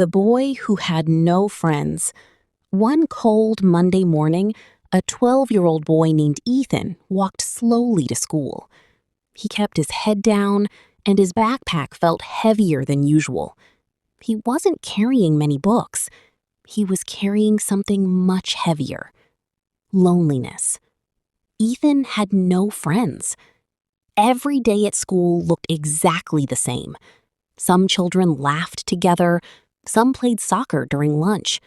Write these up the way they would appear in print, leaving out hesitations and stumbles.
The boy who had no friends. One cold Monday morning, a 12-year-old boy named Ethan walked slowly to school. He kept his head down, and his backpack felt heavier than usual. He wasn't carrying many books. He was carrying something much heavier: loneliness. Ethan had no friends. Every day at school looked exactly the same. Some children laughed together. Some played soccer during lunch.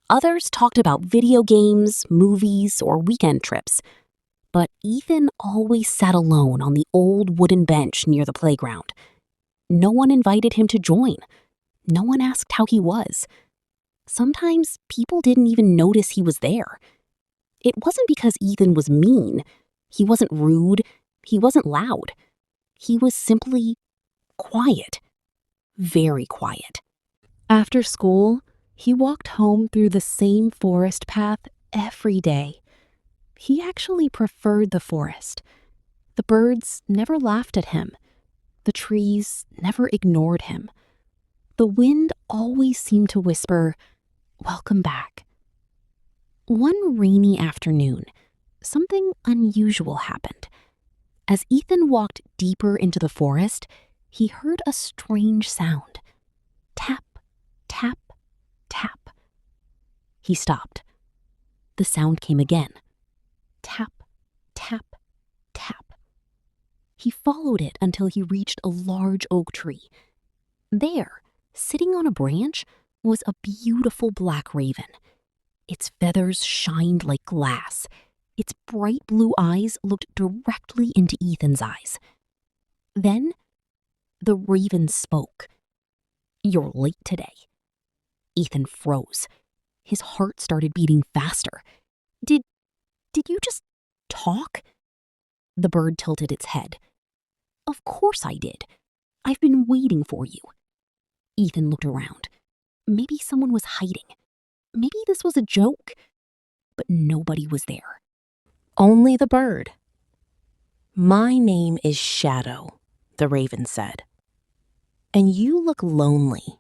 Others talked about video games, movies, or weekend trips. But Ethan always sat alone on the old wooden bench near the playground. No one invited him to join. No one asked how he was. Sometimes people didn't even notice he was there. It wasn't because Ethan was mean. He wasn't rude. He wasn't loud. He was simply quiet. Very quiet. After school, he walked home through the same forest path every day. He actually preferred the forest. The birds never laughed at him. The trees never ignored him. The wind always seemed to whisper, "Welcome back." One rainy afternoon, something unusual happened. As Ethan walked deeper into the forest, he heard a strange sound. Tap, tap, tap. He stopped. The sound came again. Tap, tap, tap. He followed it until he reached a large oak tree. There, sitting on a branch, was a beautiful black raven. Its feathers shined like glass. Its bright blue eyes looked directly into Ethan's eyes. Then, the raven spoke. "You're late today." Ethan froze. His heart started beating faster. Did you just talk?" The bird tilted its head. "Of course I did. I've been waiting for you." Ethan looked around. Maybe someone was hiding. Maybe this was a joke. But nobody was there. Only the bird. "My name is Shadow," the raven said. "And you look lonely."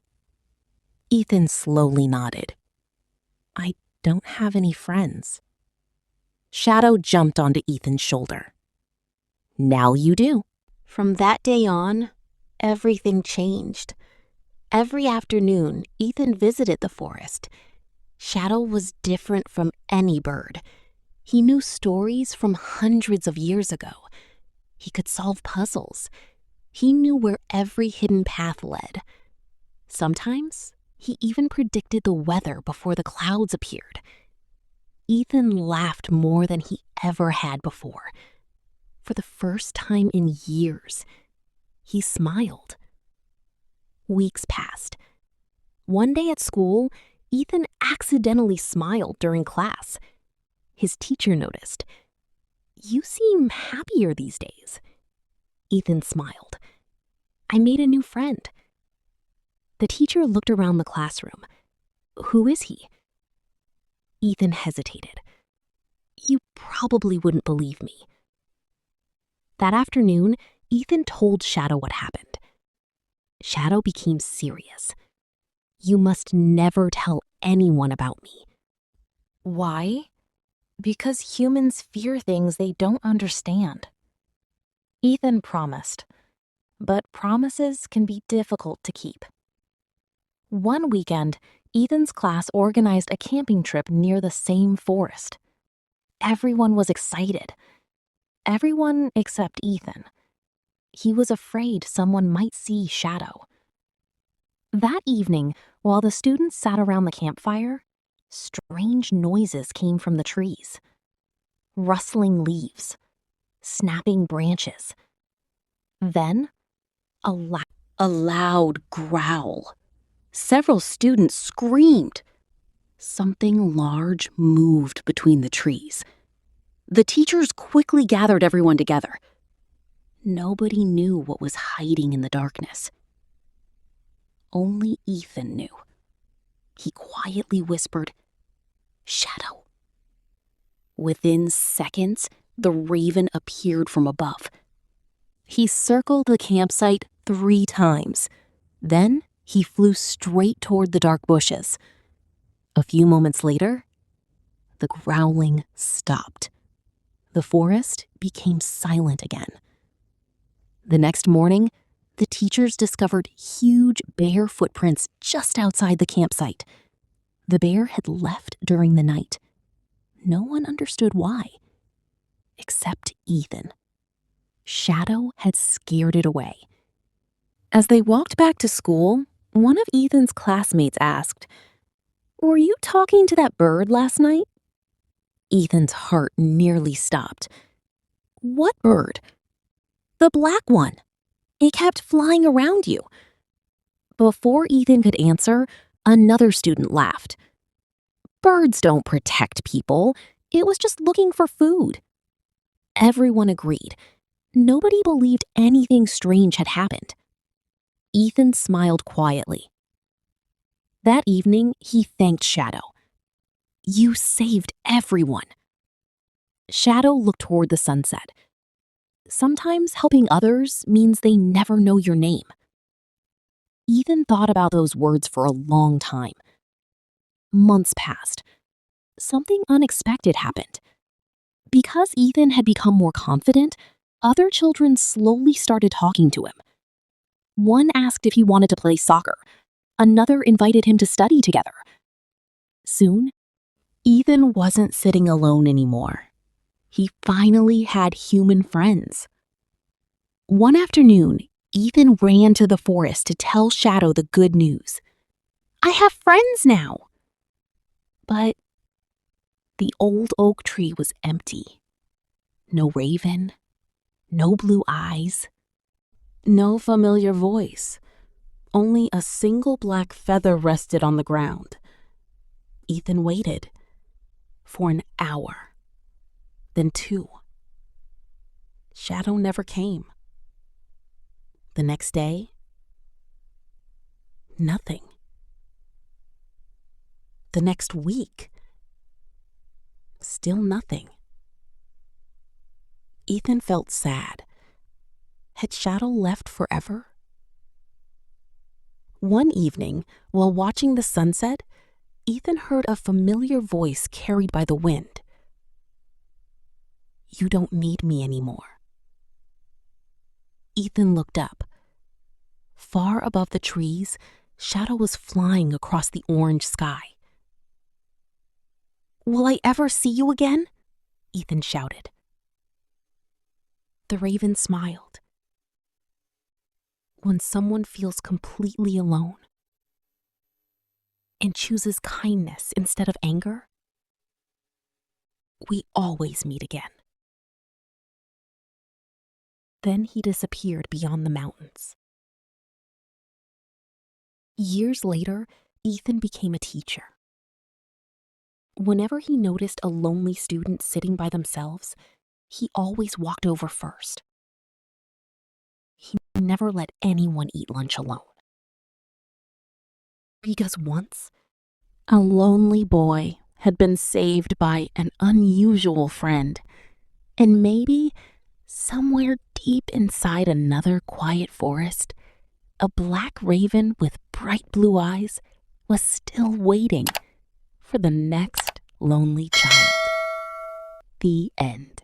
Ethan slowly nodded. "I don't have any friends." Shadow jumped onto Ethan's shoulder. "Now you do." From that day on, everything changed. Every afternoon, Ethan visited the forest. Shadow was different from any bird. He knew stories from hundreds of years ago. He could solve puzzles. He knew where every hidden path led. Sometimes, he even predicted the weather before the clouds appeared. Ethan laughed more than he ever had before. For the first time in years, he smiled. Weeks passed. One day at school, Ethan accidentally smiled during class. His teacher noticed. "You seem happier these days." Ethan smiled. "I made a new friend." The teacher looked around the classroom. "Who is he?" Ethan hesitated. "You probably wouldn't believe me." That afternoon, Ethan told Shadow what happened. Shadow became serious. "You must never tell anyone about me." "Why?" "Because humans fear things they don't understand." Ethan promised, but promises can be difficult to keep. One weekend, Ethan's class organized a camping trip near the same forest. Everyone was excited. Everyone except Ethan. He was afraid someone might see Shadow. That evening, while the students sat around the campfire, strange noises came from the trees. Rustling leaves, snapping branches. Then, a loud growl. Several students screamed. Something large moved between the trees. The teachers quickly gathered everyone together. Nobody knew what was hiding in the darkness. Only Ethan knew. He quietly whispered, "Shadow." Within seconds, the raven appeared from above. He circled the campsite 3 times. Then He flew straight toward the dark bushes. A few moments later, the growling stopped. The forest became silent again. The next morning, the teachers discovered huge bear footprints just outside the campsite. The bear had left during the night. No one understood why, except Ethan. Shadow had scared it away. As they walked back to school, one of Ethan's classmates asked, "Were you talking to that bird last night?" Ethan's heart nearly stopped. "What bird?" "The black one. It kept flying around you." Before Ethan could answer, another student laughed. "Birds don't protect people. It was just looking for food." Everyone agreed. Nobody believed anything strange had happened. Ethan smiled quietly. That evening, he thanked Shadow. "You saved everyone." Shadow looked toward the sunset. Sometimes helping others means they never know your name. Ethan thought about those words for a long time. Months passed. Something unexpected happened. Because Ethan had become more confident, other children slowly started talking to him. One asked if he wanted to play soccer. Another invited him to study together. Soon, Ethan wasn't sitting alone anymore. He finally had human friends. One afternoon, Ethan ran to the forest to tell Shadow the good news. "I have friends now." But the old oak tree was empty. No raven, no blue eyes, no familiar voice. Only a single black feather rested on the ground. Ethan waited for an hour, then 2. Shadow never came. The next day, nothing. The next week, still nothing. Ethan felt sad. Had Shadow left forever? One evening, while watching the sunset, Ethan heard a familiar voice carried by the wind. "You don't need me anymore." Ethan looked up. Far above the trees, Shadow was flying across the orange sky. "Will I ever see you again?" Ethan shouted. The raven smiled. When someone feels completely alone and chooses kindness instead of anger, we always meet again. Then he disappeared beyond the mountains. Years later, Ethan became a teacher. Whenever he noticed a lonely student sitting by themselves, he always walked over first. He never let anyone eat lunch alone. Because once, a lonely boy had been saved by an unusual friend, and maybe somewhere deep inside another quiet forest, a black raven with bright blue eyes was still waiting for the next lonely child. The end.